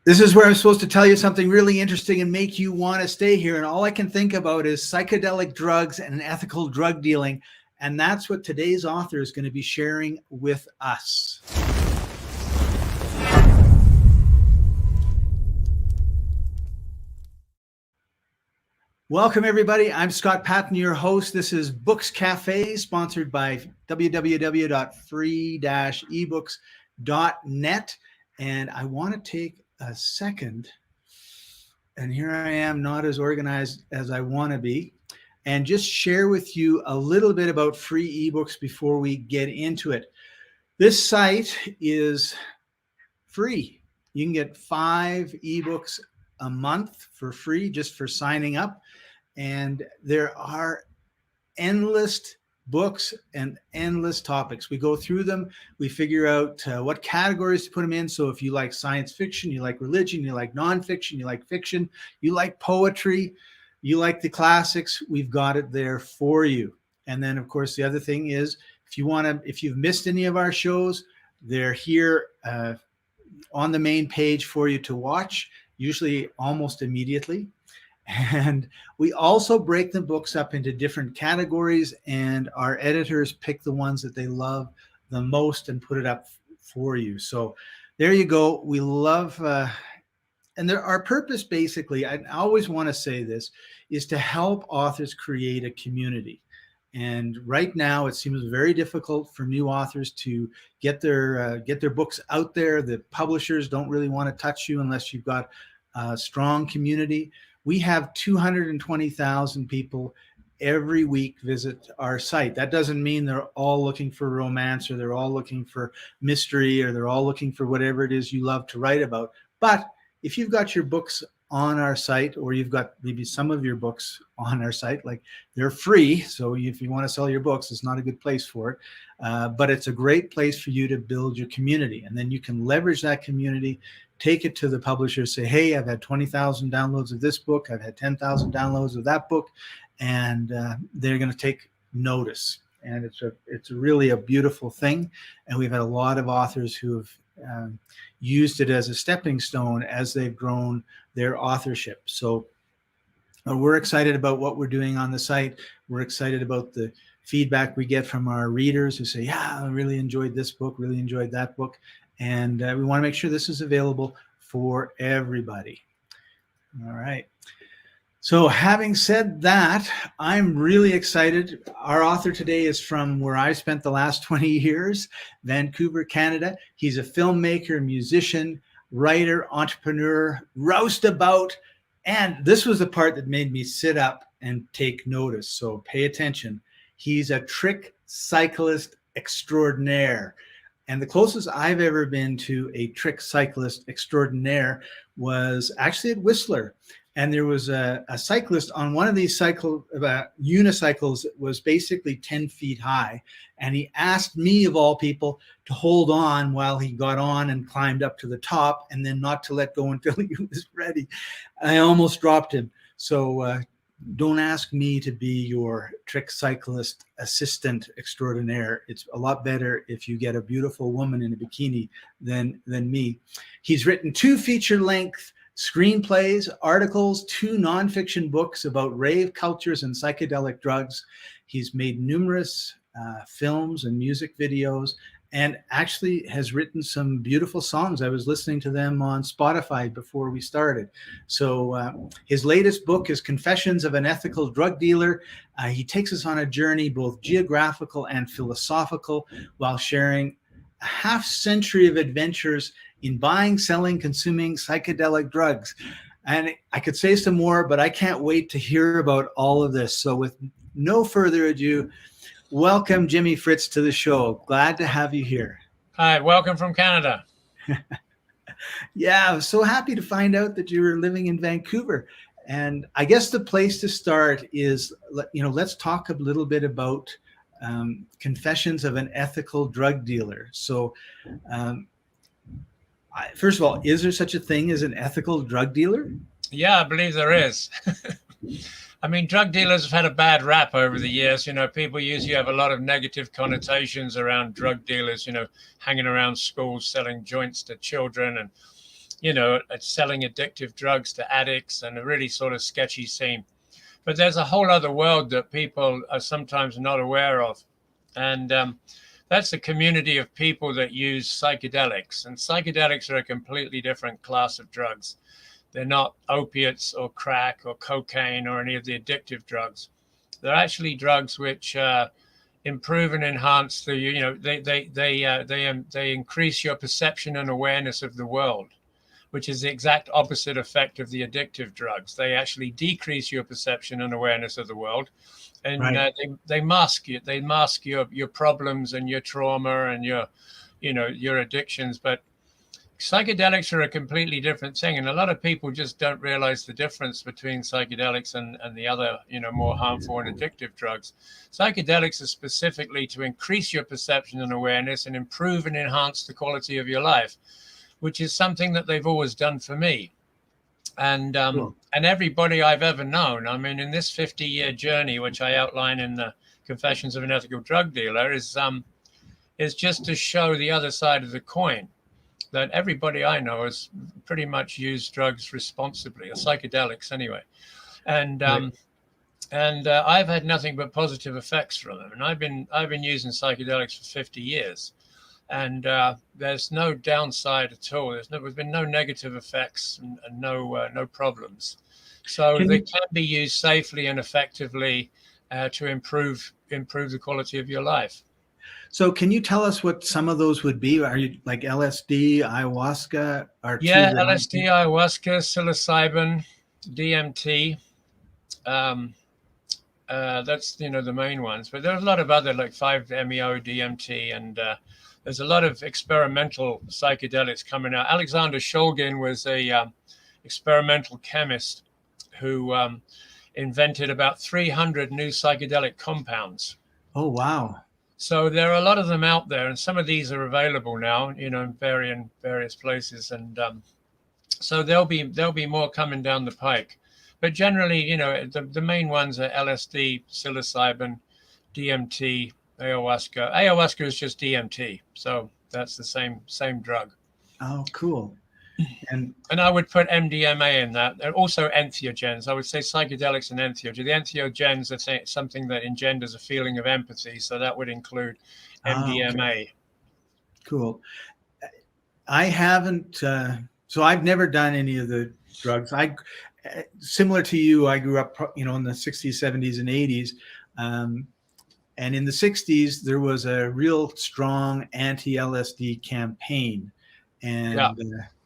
This is where I'm supposed to tell you something really interesting and make you want to stay here. And all I can think about is psychedelic drugs and ethical drug dealing. And that's what today's author is going to be sharing with us. Welcome, everybody. I'm Scott Patton, your host. This is Books Cafe, sponsored by www.free-ebooks.net. And I want to take a second, and here I am, not as organized as I want to be, and just share with you a little bit about free ebooks before we get into it. This site is free. You can get 5 ebooks a month for free just for signing up. And there are endless books and endless topics. We go through them. We figure out what categories to put them in. So if you like science fiction, you like religion, you like nonfiction, you like fiction, you like poetry, you like the classics, we've got it there for you. And then, of course, the other thing is, if you've missed any of our shows, they're here on the main page for you to watch, usually almost immediately. And we also break the books up into different categories, and our editors pick the ones that they love the most and put it up for you. So there you go. We love, and our purpose, basically, I always want to say this, is to help authors create a community. And right now, it seems very difficult for new authors to get their books out there. The publishers don't really want to touch you unless you've got a strong community. We have 220,000 people every week visit our site. That doesn't mean they're all looking for romance, or they're all looking for mystery, or they're all looking for whatever it is you love to write about. But if you've got your books on our site, or you've got maybe some of your books on our site, like, they're free. So if you want to sell your books, it's not a good place for it. But it's a great place for you to build your community. And then you can leverage that community, take it to the publisher, say, hey, I've had 20,000 downloads of this book. I've had 10,000 downloads of that book. And they're going to take notice. And it's really a beautiful thing. And we've had a lot of authors who have used it as a stepping stone as they've grown their authorship. So we're excited about what we're doing on the site. We're excited about the feedback we get from our readers who say, yeah, I really enjoyed this book, really enjoyed that book. And we want to make sure this is available for everybody. All right. So having said that, I'm really excited. Our author today is from where I spent the last 20 years, Vancouver, Canada. He's a filmmaker, musician, writer, entrepreneur, roustabout. And this was the part that made me sit up and take notice. So pay attention. He's a trick cyclist extraordinaire. And the closest I've ever been to a trick cyclist extraordinaire was actually at Whistler. And there was a cyclist on one of these unicycles that was basically 10 feet high. And he asked me, of all people, to hold on while he got on and climbed up to the top, and then not to let go until he was ready. I almost dropped him. So don't ask me to be your trick cyclist assistant extraordinaire. It's a lot better if you get a beautiful woman in a bikini than me. He's written 2 feature-length screenplays, articles, 2 nonfiction books about rave cultures and psychedelic drugs. He's made numerous films and music videos, and actually has written some beautiful songs. I was listening to them on Spotify before we started. So his latest book is Confessions of an Ethical Drug Dealer. He takes us on a journey, both geographical and philosophical, while sharing a half-century of adventures in buying, selling, consuming psychedelic drugs. And I could say some more, but I can't wait to hear about all of this. So with no further ado, welcome Jimi Fritz to the show. Glad to have you here. Hi, welcome from Canada. Yeah, I was so happy to find out that you were living in Vancouver. And I guess the place to start is, let's talk a little bit about Confessions of an Ethical Drug Dealer. So first of all, is there such a thing as an ethical drug dealer? Yeah, I believe there is. I mean, drug dealers have had a bad rap over the years. People usually have a lot of negative connotations around drug dealers, hanging around schools, selling joints to children, and, selling addictive drugs to addicts, and a really sort of sketchy scene. But there's a whole other world that people are sometimes not aware of. And that's a community of people that use psychedelics. And psychedelics are a completely different class of drugs. They're not opiates or crack or cocaine or any of the addictive drugs. They're actually drugs which improve and enhance they increase your perception and awareness of the world, which is the exact opposite effect of the addictive drugs. They actually decrease your perception and awareness of the world, and Right. they mask you. They mask your problems and your trauma and your addictions. But psychedelics are a completely different thing, and a lot of people just don't realize the difference between psychedelics and the other, more harmful and addictive drugs. Psychedelics are specifically to increase your perception and awareness and improve and enhance the quality of your life, which is something that they've always done for me. And Cool. and everybody I've ever known, I mean, in this 50-year journey, which I outline in the Confessions of an Ethical Drug Dealer, is just to show the other side of the coin, that everybody I know has pretty much used drugs responsibly, or psychedelics anyway. And Right. I've had nothing but positive effects from them. And I've been using psychedelics for 50 years. And there's no downside at all. There's been no negative effects and no problems. So Can they you can be used safely and effectively to improve the quality of your life. So can you tell us what some of those would be? Are you like LSD, ayahuasca, are two Yeah, that LSD, ayahuasca, psilocybin, DMT. That's the main ones, but there are a lot of other like 5-MeO, DMT, and there's a lot of experimental psychedelics coming out. Alexander Shulgin was a experimental chemist who invented about 300 new psychedelic compounds. Oh, wow. So there are a lot of them out there, and some of these are available now, in various places, and so there'll be more coming down the pike. But generally, the main ones are LSD, psilocybin, DMT, ayahuasca. Ayahuasca is just DMT, so that's the same drug. Oh, cool. And And I would put MDMA in that. They're also entheogens. I would say psychedelics and entheogens. The entheogens are something that engenders a feeling of empathy, so that would include okay, MDMA. cool. I haven't, so I've never done any of the drugs. Similar to you, I grew up, in the 60s, 70s, and 80s. And in the 60s, there was a real strong anti-LSD campaign. And Yeah,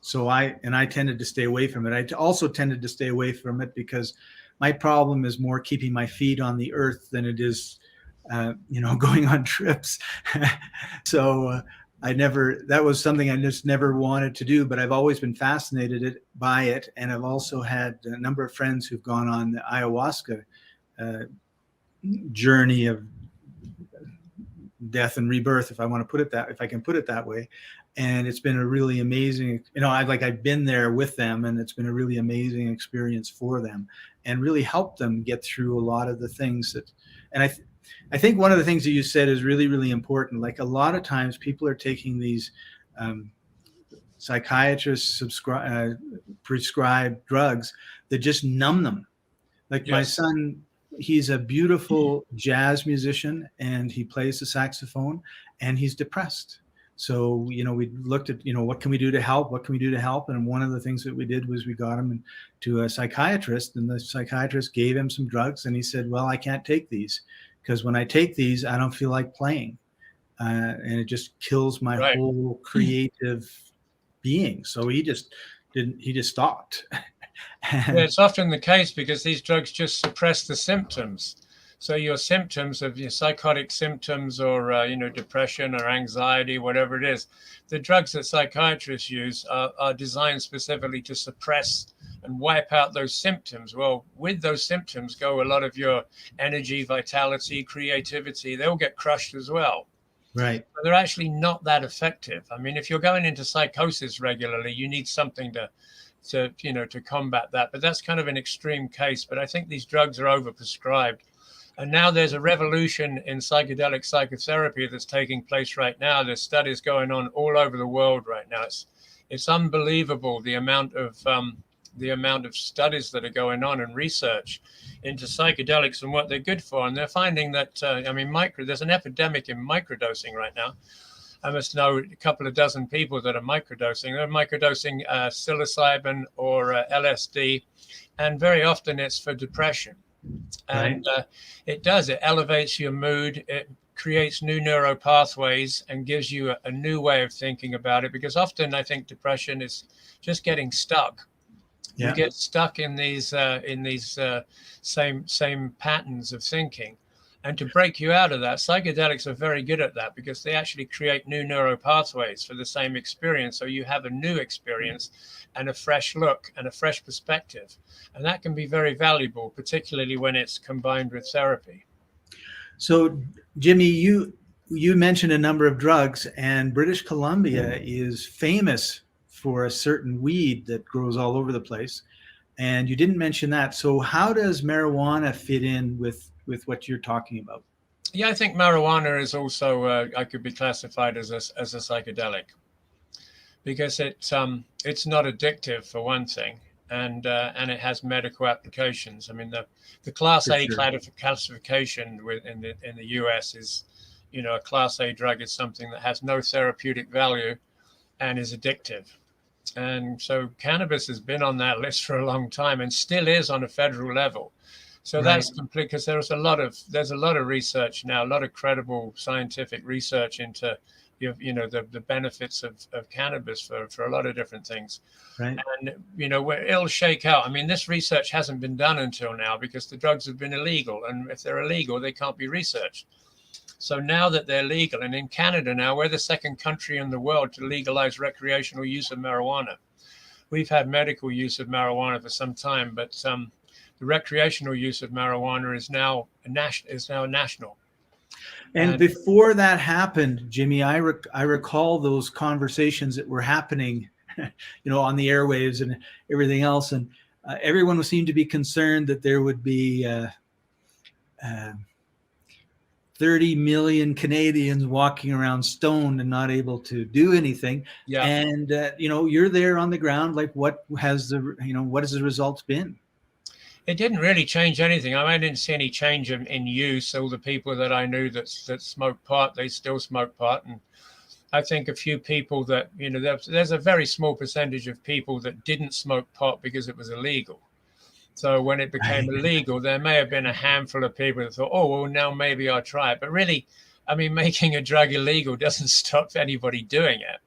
so I tended to stay away from it. I also tended to stay away from it because my problem is more keeping my feet on the earth than it is, going on trips. So that was something I just never wanted to do, but I've always been fascinated by it. And I've also had a number of friends who've gone on the ayahuasca journey of death and rebirth, if I can put it that way. And it's been a really amazing, I've been there with them, and it's been a really amazing experience for them, and really helped them get through a lot of the things and I think one of the things that you said is really, really important. Like, a lot of times people are taking these psychiatrists prescribed drugs that just numb them. Like, my yes, son, he's a beautiful jazz musician, and he plays the saxophone, and he's depressed. So, we looked at, what can we do to help? What can we do to help? And one of the things that we did was we got him to a psychiatrist, and the psychiatrist gave him some drugs, and he said, well, I can't take these because when I take these, I don't feel like playing. And it just kills my right. whole creative being. So he just stopped. Yeah, it's often the case because these drugs just suppress the symptoms. So your symptoms of your psychotic symptoms, or depression or anxiety, whatever it is, the drugs that psychiatrists use are designed specifically to suppress and wipe out those symptoms. Well, with those symptoms go a lot of your energy, vitality, creativity. They'll get crushed as well. Right. But they're actually not that effective. I mean, if you're going into psychosis regularly, you need something to combat that. But that's kind of an extreme case. But I think these drugs are overprescribed. And now there's a revolution in psychedelic psychotherapy that's taking place right now. There's studies going on all over the world right now. It's unbelievable the amount of studies that are going on and research into psychedelics and what they're good for. And they're finding that, there's an epidemic in microdosing right now. I must know a couple of dozen people that are microdosing. They're microdosing psilocybin or LSD, and very often it's for depression. And it elevates your mood. It creates new neural pathways and gives you a new way of thinking about it. Because often I think depression is just getting stuck. You get stuck in these same patterns of thinking. And to break you out of that, psychedelics are very good at that, because they actually create new neural pathways for the same experience. So you have a new experience and a fresh look and a fresh perspective. And that can be very valuable, particularly when it's combined with therapy. So, Jimmy, you mentioned a number of drugs, and British Columbia is famous for a certain weed that grows all over the place. And you didn't mention that. So how does marijuana fit in with what you're talking about? Yeah, I think marijuana is also, I could be classified as a psychedelic, because it's not addictive for one thing, and it has medical applications. I mean, the Class A classification in the US is, a Class A drug is something that has no therapeutic value and is addictive. And so cannabis has been on that list for a long time and still is on a federal level. So that's complete, because there's a lot of research now, a lot of credible scientific research into the benefits of cannabis for a lot of different things. Right. And it'll shake out. I mean, this research hasn't been done until now because the drugs have been illegal, and if they're illegal, they can't be researched. So now that they're legal, and in Canada now, we're the second country in the world to legalize recreational use of marijuana. We've had medical use of marijuana for some time, but the recreational use of marijuana is now national. And before that happened, Jimmy, I recall those conversations that were happening, on the airwaves and everything else, and everyone seemed to be concerned that there would be 30 million Canadians walking around stoned and not able to do anything. Yeah. And you're there on the ground. Like, what has the results been? It didn't really change anything. I didn't see any change in use. All the people that I knew that smoked pot, they still smoke pot. And I think a few people that, there's a very small percentage of people that didn't smoke pot because it was illegal. So when it became illegal, there may have been a handful of people that thought, oh, well, now maybe I'll try it. But really, making a drug illegal doesn't stop anybody doing it,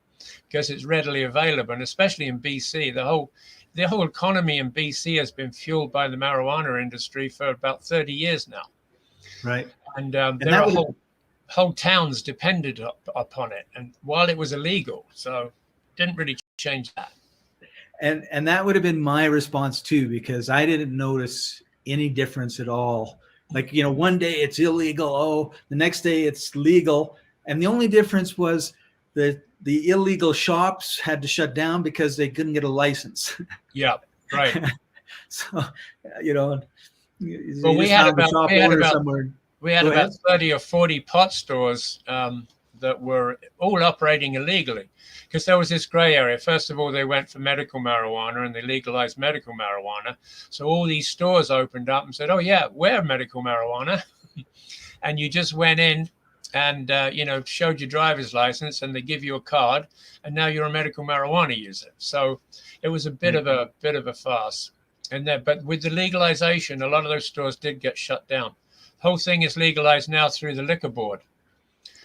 because it's readily available. And especially in BC, the whole economy in BC has been fueled by the marijuana industry for about 30 years now. Right. And there are whole towns depended upon it, and while it was illegal, so it didn't really change that. And that would have been my response too, because I didn't notice any difference at all. Like, one day it's illegal, oh, the next day it's legal. And the only difference was that the illegal shops had to shut down because they couldn't get a license. Yeah, right. So, well, we had about 30 or 40 pot stores that were all operating illegally, because there was this gray area. First of all, they went for medical marijuana and they legalized medical marijuana. So all these stores opened up and said, oh yeah, we're medical marijuana. And you just went in and, showed your driver's license, and they give you a card, and now you're a medical marijuana user. So it was a bit of a farce. But with the legalization, a lot of those stores did get shut down. The whole thing is legalized now through the liquor board.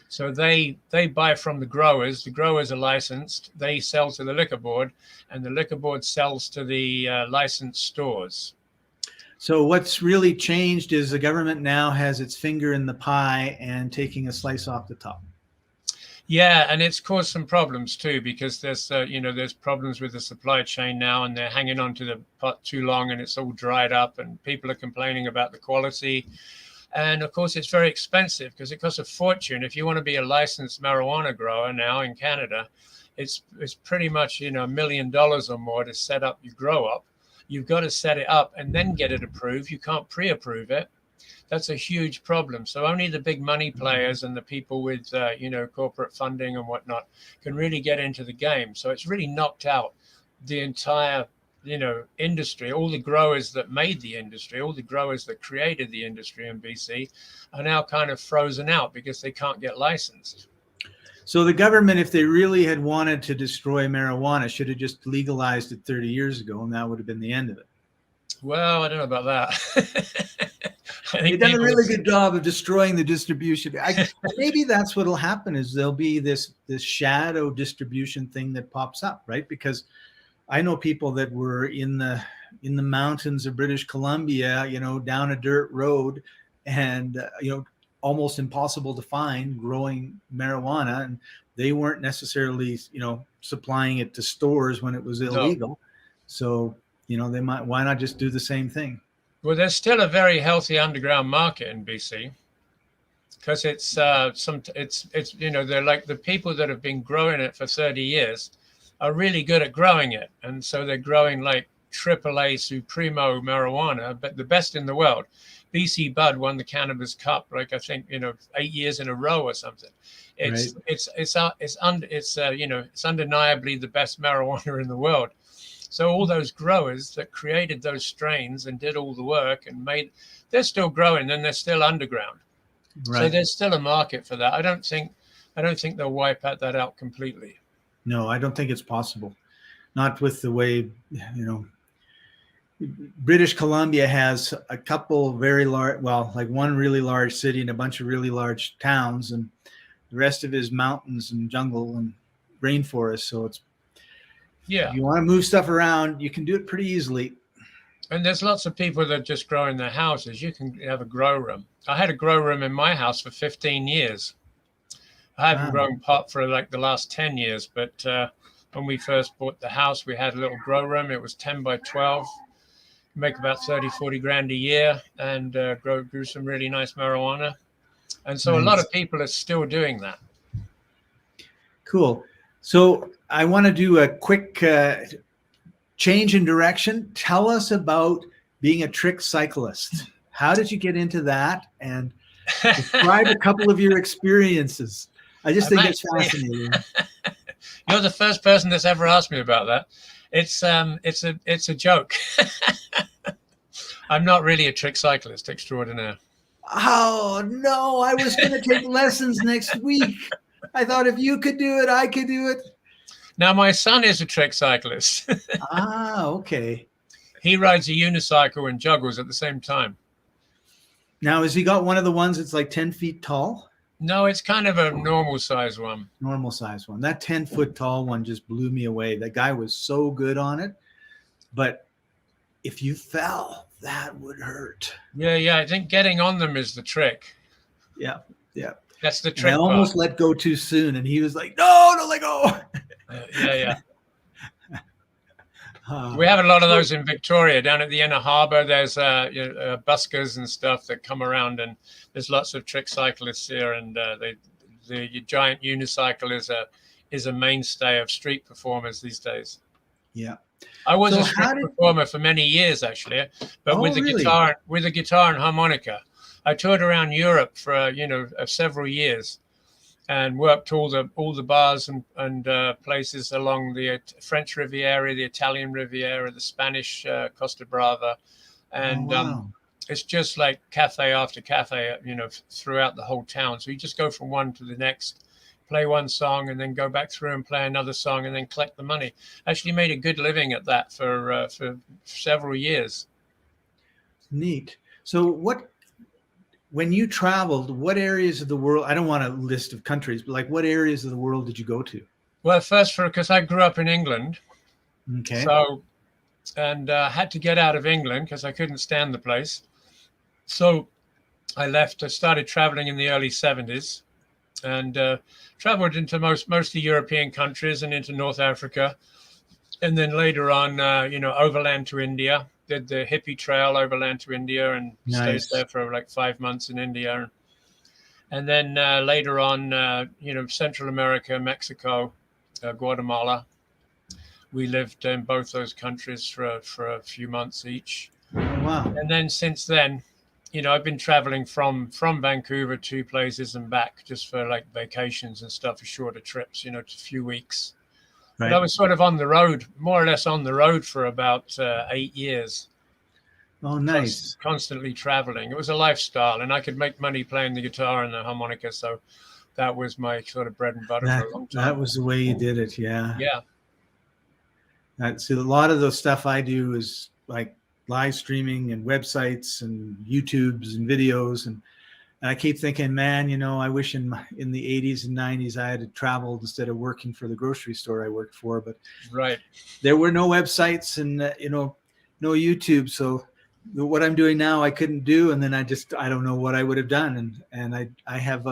So they buy from the growers. The growers are licensed. They sell to the liquor board, and the liquor board sells to the licensed stores. So what's really changed is the government now has its finger in the pie and taking a slice off the top. Yeah, and it's caused some problems too, because there's problems with the supply chain now, and they're hanging on to the pot too long, and it's all dried up, and people are complaining about the quality. And of course, it's very expensive because it costs a fortune. If you want to be a licensed marijuana grower now in Canada, it's pretty much $1 million or more to set up your grow up. You've got to set it up and then get it approved. You can't pre-approve it. That's a huge problem. So only the big money players and the people with, corporate funding and whatnot can really get into the game. So it's really knocked out the entire, industry. All the growers that made the industry, all the growers that created the industry in BC are now kind of frozen out because they can't get licensed. So the government, if they really had wanted to destroy marijuana, should have just legalized it 30 years ago, and that would have been the end of it. Well, I don't know about that. They've done a really good job of destroying the distribution. Maybe that's what will happen, is there'll be this shadow distribution thing that pops up, right? Because I know people that were in the mountains of British Columbia, down a dirt road, and almost impossible to find, growing marijuana, and they weren't necessarily supplying it to stores when it was illegal. No. So they might, why not just do the same thing? Well, there's still a very healthy underground market in BC, because it's they're like the people that have been growing it for 30 years are really good at growing it, and so they're growing like AAA Supremo marijuana, but the best in the world. BC Bud won the Cannabis Cup, like I think 8 years in a row or something. It's undeniably the best marijuana in the world. So all those growers that created those strains and did all the work and they're still growing, and they're still underground. Right. So there's still a market for that. I don't think they'll wipe that out completely. No, I don't think it's possible. Not with the way, British Columbia has a couple very large, like one really large city and a bunch of really large towns, and the rest of it is mountains and jungle and rainforest. So it's, if you want to move stuff around, you can do it pretty easily. And there's lots of people that just grow in their houses. You can have a grow room. I had a grow room in my house for 15 years. I haven't grown pot for like the last 10 years, but when we first bought the house, we had a little grow room. It was 10 by 12, make about 30, 40 grand a year, and grew some really nice marijuana. And so a lot of people are still doing that. Cool. So I want to do a quick change in direction. Tell us about being a trick cyclist. How did you get into that? And describe a couple of your experiences. I just think it's fascinating. You're the first person that's ever asked me about that. It's a joke. I'm not really a trick cyclist extraordinaire. Oh no, I was going to take lessons next week. I thought if you could do it, I could do it. Now my son is a trick cyclist. Okay. He rides a unicycle and juggles at the same time. Now, has he got one of the ones that's like 10 feet tall? No, it's kind of a normal size one. Normal size one. That 10-foot tall one just blew me away. That guy was so good on it. But if you fell, that would hurt. Yeah. I think getting on them is the trick. Yeah. That's the trick. I almost let go too soon, and he was like, "No, don't let go." Yeah. We have a lot of those in Victoria. Down at the inner harbour, there's buskers and stuff that come around, and there's lots of trick cyclists here. And the giant unicycle is a mainstay of street performers these days. Yeah, I was a street performer for many years, actually, but with a guitar and harmonica. I toured around Europe for several years, and worked all the bars and places along the French Riviera, the Italian Riviera, the Spanish Costa Brava, and it's just like cafe after cafe, throughout the whole town. So you just go from one to the next, play one song, and then go back through and play another song, and then collect the money. Actually made a good living at that for several years. Neat. So when you traveled, what areas of the world, I don't want a list of countries, but like what areas of the world did you go to? Well, first, because I grew up in England. Okay. So, and had to get out of England because I couldn't stand the place. So I left. I started traveling in the early 70s, and traveled into mostly European countries and into North Africa. And then later on, overland to India. Did the hippie trail overland to India and stayed there for like 5 months in India. And then later on, Central America, Mexico, Guatemala. We lived in both those countries for a few months each. Wow. And then since then, I've been traveling from Vancouver to places and back just for like vacations and stuff, for shorter trips, to a few weeks. But I Right. was sort of on the road, more or less on the road for about 8 years, Oh, nice. constantly traveling. It was a lifestyle, and I could make money playing the guitar and the harmonica. So that was my sort of bread and butter That for a long that time. was the way you did it. Yeah. Yeah. See, a lot of the stuff I do is like live streaming and websites and YouTubes and videos, and I keep thinking, man, I wish in the 80s and 90s I had traveled instead of working for the grocery store I worked for. But Right. there were no websites and no YouTube, so what I'm doing now I couldn't do, and then I don't know what I would have done, and I have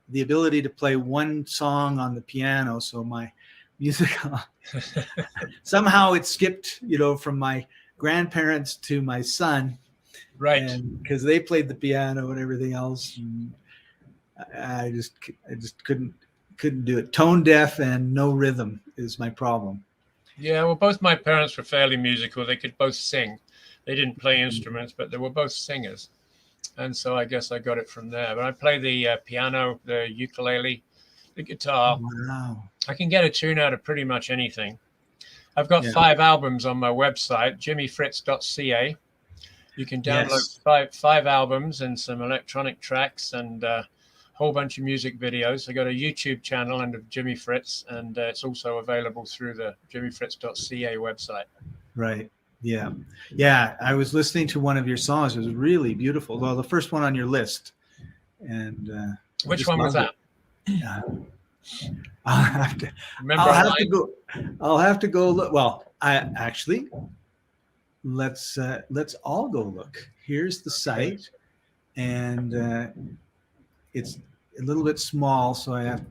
the ability to play one song on the piano, so my music somehow it skipped from my grandparents to my son, Right. and because they played the piano and everything else, and I just couldn't do it. Tone deaf and no rhythm is my problem. Yeah, well, both my parents were fairly musical. They could both sing. They didn't play instruments, but they were both singers. And so I guess I got it from there. But I play the piano, the ukulele, the guitar. Wow. I can get a tune out of pretty much anything. I've got Yeah. 5 albums on my website, jimifritz.ca. You can download Yes. five albums and some electronic tracks and a whole bunch of music videos. I got a YouTube channel under Jimi Fritz, and it's also available through the jimifritz.ca website. Right. Yeah. Yeah. I was listening to one of your songs. It was really beautiful. Well, the first one on your list. And Which one was that? I'll have to. Remember I'll have to go look. Well, let's all go look. Here's the site, and it's a little bit small, so I have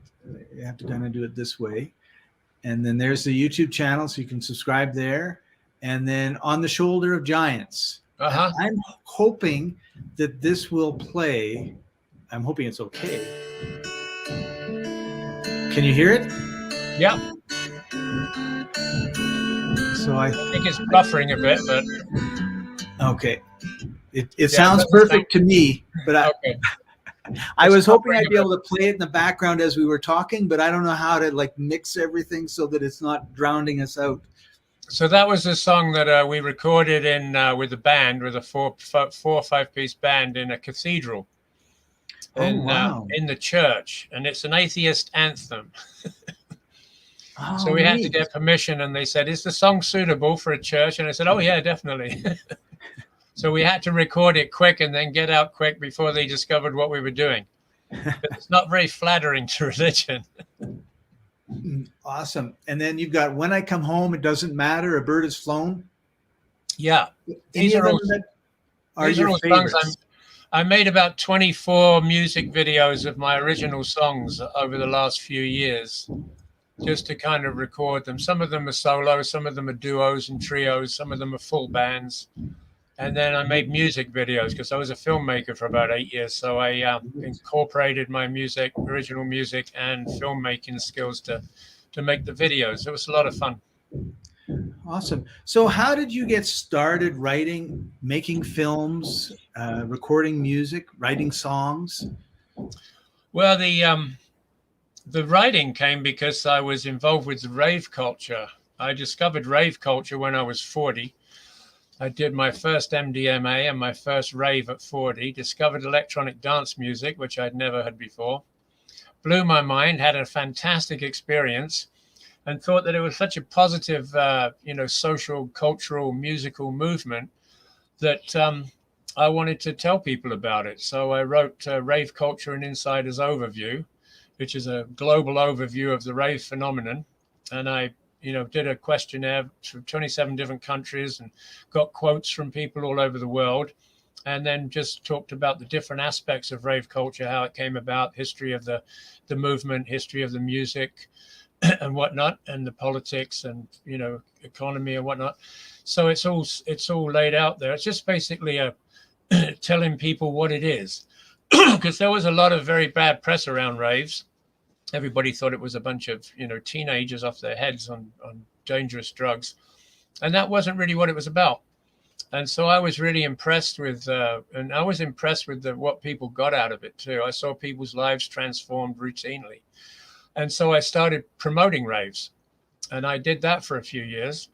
to kind of do it this way. And then there's the YouTube channel, so you can subscribe there. And then On the Shoulder of Giants. Uh-huh. I'm hoping that this will play. I'm hoping it's okay. Can you hear it? Yeah. So I think it's buffering a bit, but okay. It sounds perfect to me, but I was hoping I'd be able to play it in the background as we were talking, but I don't know how to like mix everything so that it's not drowning us out. So that was a song that we recorded in with a band, with a four or 5 piece band in a cathedral in the church, and it's an atheist anthem. So we had to get permission, and they said, "Is the song suitable for a church?" And I said, "Oh yeah, definitely." So we had to record it quick and then get out quick before they discovered what we were doing. But it's not very flattering to religion. Awesome. And then you've got When I Come Home, It Doesn't Matter, A Bird Has Flown. Yeah. These are all songs. I made about 24 music videos of my original songs over the last few years, just to kind of record them. Some of them are solo, some of them are duos and trios, some of them are full bands. And then I made music videos because I was a filmmaker for about 8 years. So I incorporated my music, original music, and filmmaking skills to make the videos. It was a lot of fun. Awesome. So how did you get started writing, making films, recording music, writing songs? Well, the writing came because I was involved with the rave culture. I discovered rave culture when I was 40. I did my first MDMA and my first rave at 40, discovered electronic dance music, which I'd never heard before, blew my mind, had a fantastic experience, and thought that it was such a positive, social, cultural, musical movement that I wanted to tell people about it. So I wrote Rave Culture and Insider's Overview, which is a global overview of the rave phenomenon. And I did a questionnaire from 27 different countries and got quotes from people all over the world, and then just talked about the different aspects of rave culture, how it came about, history of the movement, history of the music and whatnot, and the politics and, economy and whatnot. So it's all laid out there. It's just basically telling people what it is, because there was a lot of very bad press around raves. Everybody thought it was a bunch of, teenagers off their heads on dangerous drugs. And that wasn't really what it was about. And so I was really impressed with, and I was impressed with what people got out of it too. I saw people's lives transformed routinely. And so I started promoting raves, and I did that for a few years.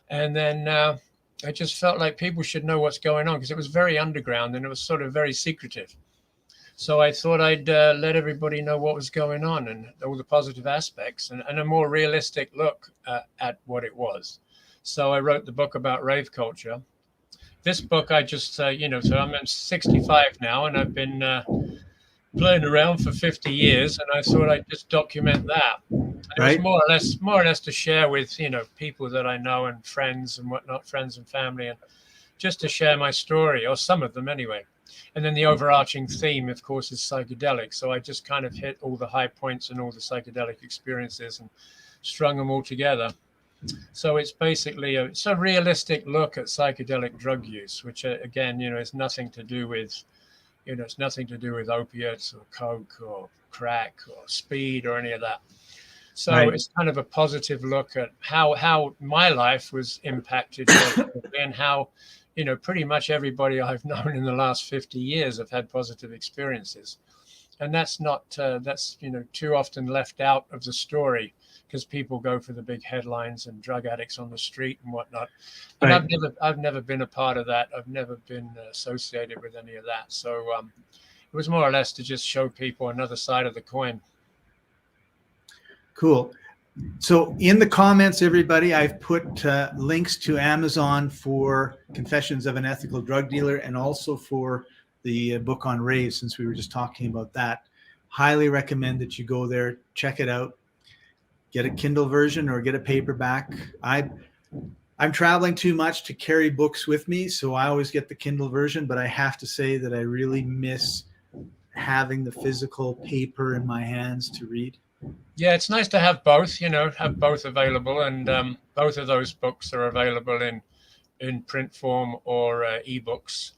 And then I just felt like people should know what's going on, because it was very underground and it was sort of very secretive. So I thought I'd let everybody know what was going on and all the positive aspects, and a more realistic look at what it was. So I wrote the book about rave culture. This book, I just, so I'm 65 now, and I've been playing around for 50 years, and I thought I'd just document that. And it was Right. more or less to share with, people that I know and friends and whatnot, friends and family, and just to share my story, or some of them anyway. And then the overarching theme, of course, is psychedelic. So I just kind of hit all the high points and all the psychedelic experiences and strung them all together. So it's basically it's a realistic look at psychedelic drug use, which again, is nothing to do with, it's nothing to do with opiates or coke or crack or speed or any of that. So Right. it's kind of a positive look at how my life was impacted and how, pretty much everybody I've known in the last 50 years have had positive experiences. And that's not, too often left out of the story, because people go for the big headlines and drug addicts on the street and whatnot. And Right. I've never been a part of that. I've never been associated with any of that. So it was more or less to just show people another side of the coin. Cool. So in the comments, everybody, I've put links to Amazon for Confessions of an Ethical Drug Dealer, and also for the book on rave, since we were just talking about that. Highly recommend that you go there, check it out, get a Kindle version or get a paperback. I'm traveling too much to carry books with me, so I always get the Kindle version, but I have to say that I really miss having the physical paper in my hands to read. Yeah, it's nice to have both, have both available, and both of those books are available in print form or ebooks,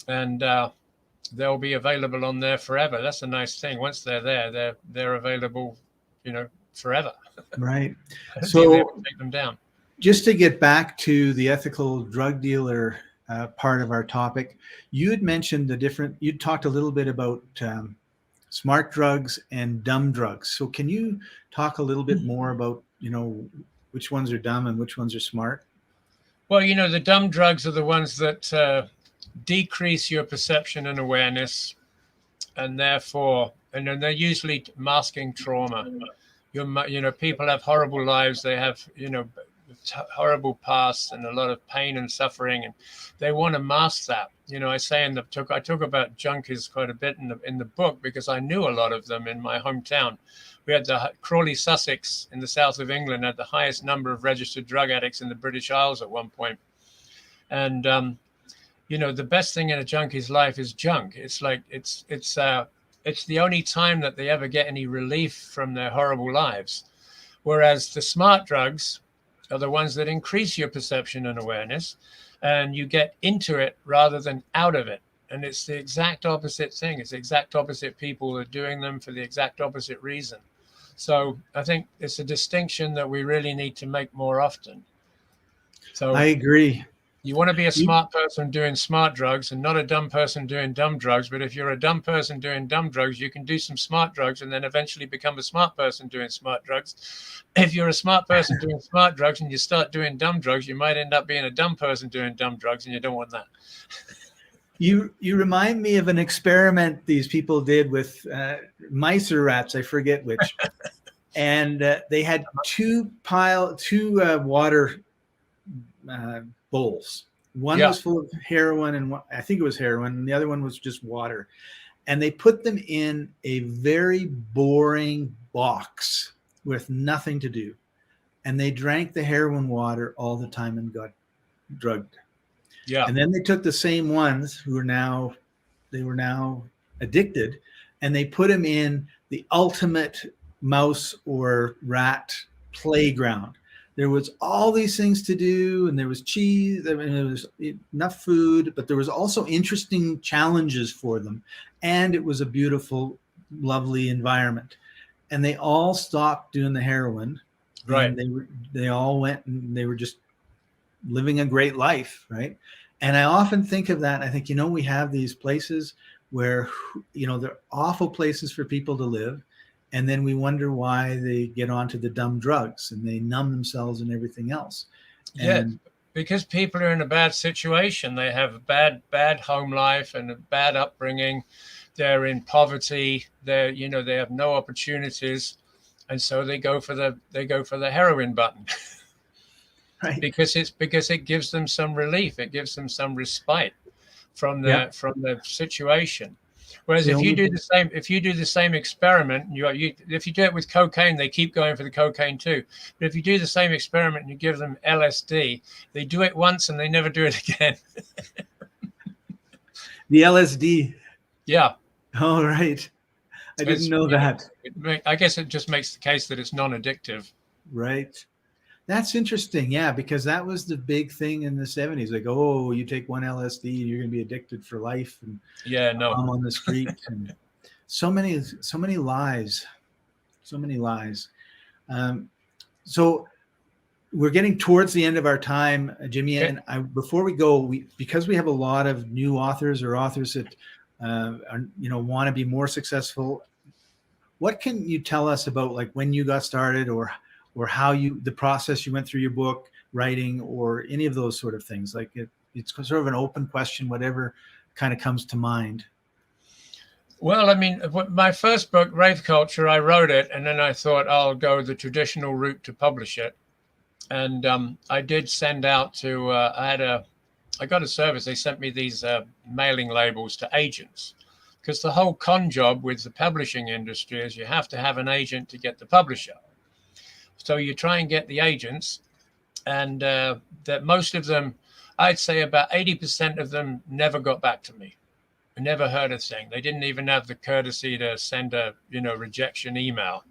and they'll be available on there forever. That's a nice thing. Once they're there, they're available, forever. Right. I don't think they So ever take them down. just to get back to the ethical drug dealer part of our topic, you had mentioned you talked a little bit about smart drugs and dumb drugs. So can you talk a little bit more about, which ones are dumb and which ones are smart? Well, the dumb drugs are the ones that decrease your perception and awareness, and therefore, and then they're usually masking trauma. People have horrible lives. They have, horrible pasts and a lot of pain and suffering, and they want to mask that. I say I talk about junkies quite a bit in the book, because I knew a lot of them in my hometown. We had the Crawley, Sussex, in the south of England, had the highest number of registered drug addicts in the British Isles at one point. And the best thing in a junkie's life is junk. It's like it's the only time that they ever get any relief from their horrible lives. Whereas the smart drugs are the ones that increase your perception and awareness, and you get into it rather than out of it. And it's the exact opposite thing. It's the exact opposite. People are doing them for the exact opposite reason. So I think it's a distinction that we really need to make more often. So I agree. you want to be a smart person doing smart drugs and not a dumb person doing dumb drugs. But if you're a dumb person doing dumb drugs, you can do some smart drugs and then eventually become a smart person doing smart drugs. If you're a smart person doing smart drugs and you start doing dumb drugs, you might end up being a dumb person doing dumb drugs, and you don't want that. You remind me of an experiment these people did with mice or rats, I forget which. And they had two water bowls. One was full of heroin, and I think it was heroin, and the other one was just water. And they put them in a very boring box with nothing to do. And they drank the heroin water all the time and got drugged. Yeah. And then they took the same ones who were now addicted, and they put them in the ultimate mouse or rat playground. There was all these things to do, and there was cheese, there was enough food, but there was also interesting challenges for them. And it was a beautiful, lovely environment. And they all stopped doing the heroin. Right. And they all went, and they were just living a great life, right? And I often think of that. I think, we have these places where, they're awful places for people to live. And then we wonder why they get onto the dumb drugs and they numb themselves and everything else. Yeah, And because people are in a bad situation. They have a bad home life and a bad upbringing. They're in poverty. They have no opportunities, and so they go for the heroin button. right. because it gives them some relief. It gives them some respite from the situation. Whereas if you do the same experiment, if you do it with cocaine, they keep going for the cocaine too. But if you do the same experiment and you give them LSD, they do it once and they never do it again. The LSD. Yeah. All right. I didn't know that. I guess it just makes the case that it's non-addictive. Right. That's interesting. Yeah, because that was the big thing in the 70s. Like, oh, you take one LSD, you're going to be addicted for life. And I'm on the street. And so many lies. So many lies. So we're getting towards the end of our time, Jimmy. Okay. And before we go, because we have a lot of new authors or authors that want to be more successful. What can you tell us about, like, when you got started, or how the process you went through your book writing, or any of those sort of things? Like, it's sort of an open question, whatever kind of comes to mind. Well, I mean, my first book, Rave Culture, I wrote it, and then I thought I'll go the traditional route to publish it. And I did send out to, I got a service. They sent me these mailing labels to agents, because the whole con job with the publishing industry is you have to have an agent to get the publisher. So you try and get the agents, and that most of them, I'd say about 80% of them never got back to me. I never heard a thing. They didn't even have the courtesy to send a, rejection email.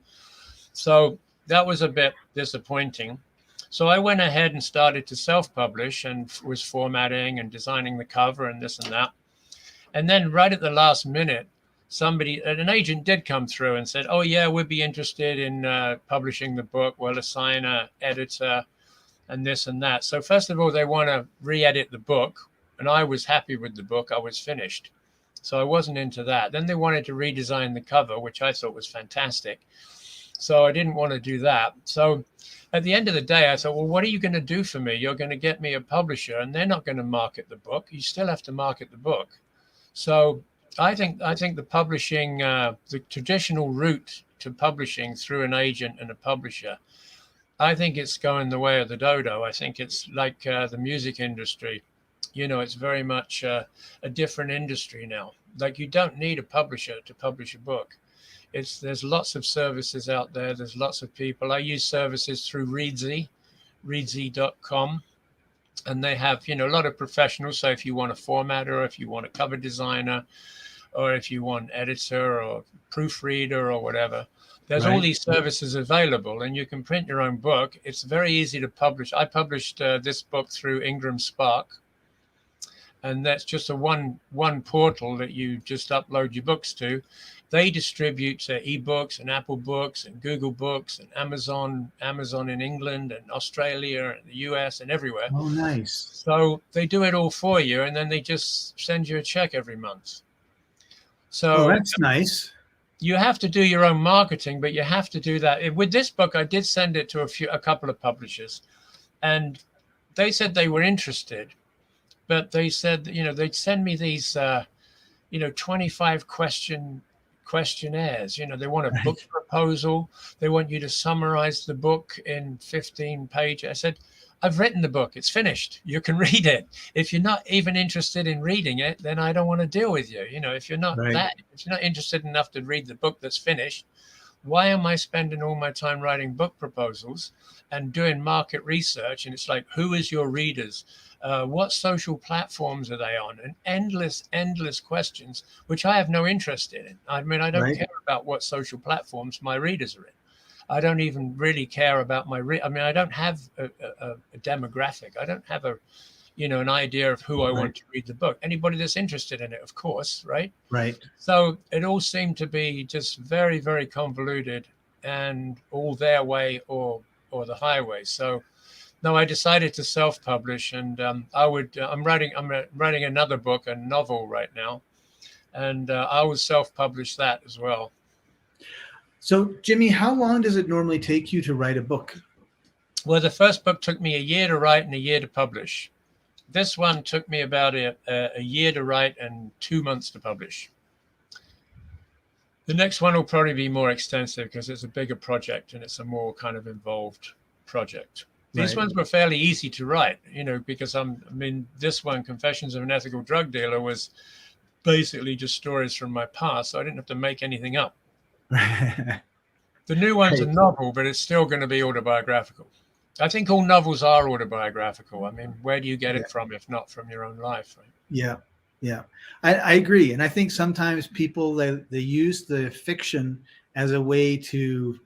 So that was a bit disappointing. So I went ahead and started to self-publish, and was formatting and designing the cover and this and that. And then right at the last minute, an agent did come through and said, oh yeah, we'd be interested in publishing the book. We'll assign an editor and this and that. So first of all, they want to re-edit the book. And I was happy with the book. I was finished. So I wasn't into that. Then they wanted to redesign the cover, which I thought was fantastic. So I didn't want to do that. So at the end of the day, I thought, well, what are you going to do for me? You're going to get me a publisher, and they're not going to market the book. You still have to market the book. So I think the publishing, the traditional route to publishing through an agent and a publisher, I think it's going the way of the dodo. I think it's like the music industry. It's very much a different industry now. Like, you don't need a publisher to publish a book. There's lots of services out there. There's lots of people. I use services through reedsy.com. And they have, a lot of professionals. So if you want a formatter, or if you want a cover designer, or if you want editor or proofreader or whatever, there's all these services available, and you can print your own book. It's very easy to publish. I published this book through Ingram Spark, and that's just a one portal that you just upload your books to. They distribute ebooks and Apple Books and Google Books and Amazon in England and Australia and the US and everywhere. Oh, nice. So they do it all for you, and then they just send you a check every month. So that's nice. You have to do your own marketing, but you have to do that. With this book, I did send it to a couple of publishers, and they said they were interested, but they said, they'd send me these, 25 questionnaires. They want a book proposal. They want you to summarize the book in 15 pages. I said, I've written the book. It's finished. You can read it. If you're not even interested in reading it, then I don't want to deal with you. If you're not if you're not interested enough to read the book that's finished, why am I spending all my time writing book proposals and doing market research? And it's like, who is your readers? What social platforms are they on? And endless questions, which I have no interest in. I mean, I don't care about what social platforms my readers are in. I don't even really care about I don't have a demographic. I don't have an idea of who I want to read the book. Anybody that's interested in it, of course, right? Right. So it all seemed to be just very, very convoluted, and all their way or the highway. So No, I decided to self-publish, and I'm writing another book, a novel right now, and I will self-publish that as well. So, Jimmy, how long does it normally take you to write a book? Well, the first book took me a year to write and a year to publish. This one took me about a year to write and 2 months to publish. The next one will probably be more extensive because it's a bigger project and it's a more kind of involved project. These ones were fairly easy to write, because this one, Confessions of an Ethical Drug Dealer, was basically just stories from my past. So I didn't have to make anything up. The new one's a novel, but it's still going to be autobiographical. I think all novels are autobiographical. I mean, where do you get it from if not from your own life? Right? Yeah. I agree. And I think sometimes people, they use the fiction as a way to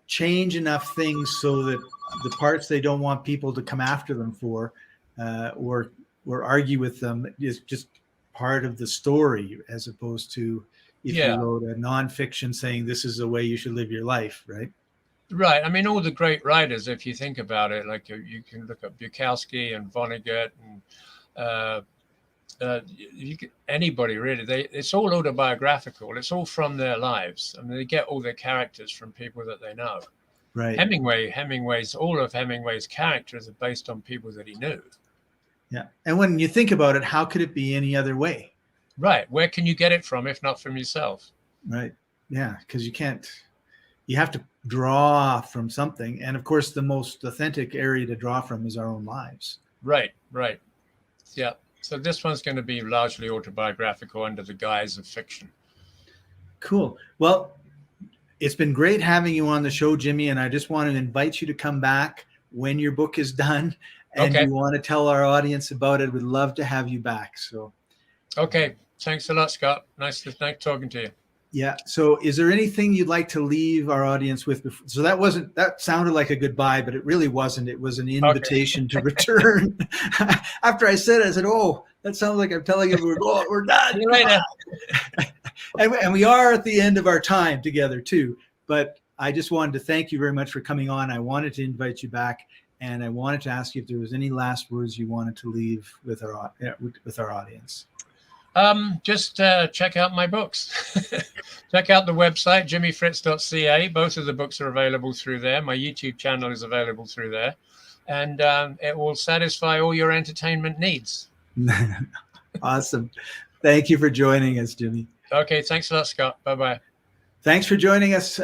change enough things so that the parts they don't want people to come after them for or argue with them is just part of the story, as opposed to if you wrote a nonfiction saying this is the way you should live your life, right? Right. I mean, all the great writers, if you think about it, like you can look up Bukowski and Vonnegut and anybody really. It's all autobiographical. It's all from their lives. I mean, they get all their characters from people that they know. Right. All of Hemingway's characters are based on people that he knew. Yeah. And when you think about it, how could it be any other way? Right. Where can you get it from if not from yourself? Right. Yeah. Because you have to draw from something. And of course, the most authentic area to draw from is our own lives. Right. Yeah. So this one's going to be largely autobiographical under the guise of fiction. Cool. Well, it's been great having you on the show, Jimmy. And I just want to invite you to come back when your book is done and you want to tell our audience about it. We'd love to have you back. So. Okay. Thanks a lot, Scott. Nice talking to you. Yeah. So is there anything you'd like to leave our audience with? So that sounded like a goodbye, but it really wasn't. It was an invitation to return. After I said it, I said, oh, that sounds like I'm telling everyone, oh, we're done. See you later. And we are at the end of our time together too. But I just wanted to thank you very much for coming on. I wanted to invite you back. And I wanted to ask you if there was any last words you wanted to leave with our audience. Just check out my books. Check out the website, jimifritz.ca. Both of the books are available through there. My YouTube channel is available through there. And it will satisfy all your entertainment needs. Awesome. Thank you for joining us, Jimmy. Okay. Thanks a lot, Scott. Bye-bye. Thanks for joining us,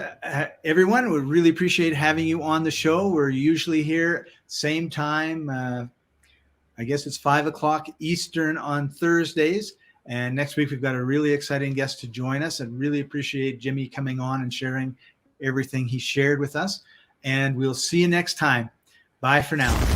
everyone. We really appreciate having you on the show. We're usually here same time. I guess it's 5:00 Eastern on Thursdays. And next week, we've got a really exciting guest to join us. I really appreciate Jimmy coming on and sharing everything he shared with us. And we'll see you next time. Bye for now.